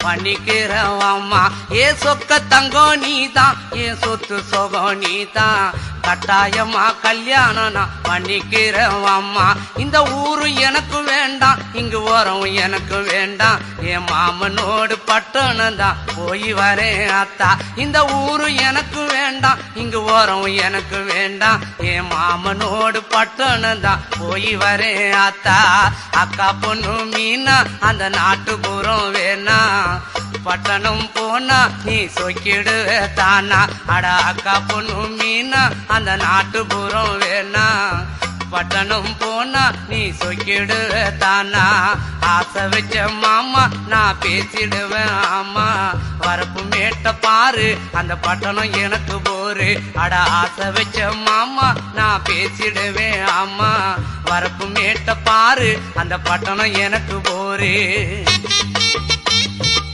பண்ணிக்கிறேன் அம்மா. ஏ சொக்க தங்கம் நீதான், ஏ சொத்து சொகம் நீதான், கட்டாயமா கல்யாணம் நான் பண்ணிக்கிறேன் அம்மா. இந்த ஊரு எனக்கு வேண்டாம், இங்கு ஓரம் எனக்கு வேண்டாம், என் மாமனோடு பட்டணம் தான் போய் வரேன் அத்தா. இந்த ஊரு எனக்கு வேண்டாம், இங்கு ஓரம் எனக்கு வேண்டாம், என் மாமனோடு பட்டணம் தான் போய் வரேன் அத்தா. அக்கா பொண்ணு மீனா அந்த நாட்டுப்புறம் வேணா, பட்டணம் போனா நீ சொக்கிடுவே தானா. அட அக்கா பொண்ணு மீனா அந்த நாட்டுப்புறம் வேணா, பட்டணம் போனா நீ சொக்கிடுவே தானா. ஆசை வச்ச மாமா நான் பேசிடுவேன் ஆமா, வரப்பு மேட்ட பாரு அந்த பட்டணம் எனக்கு போரு. அட ஆசை வச்ச மாமா நான் பேசிடுவேன் ஆமா, வரப்பு மேட்ட பாரு அந்த பட்டணம் எனக்கு போரு.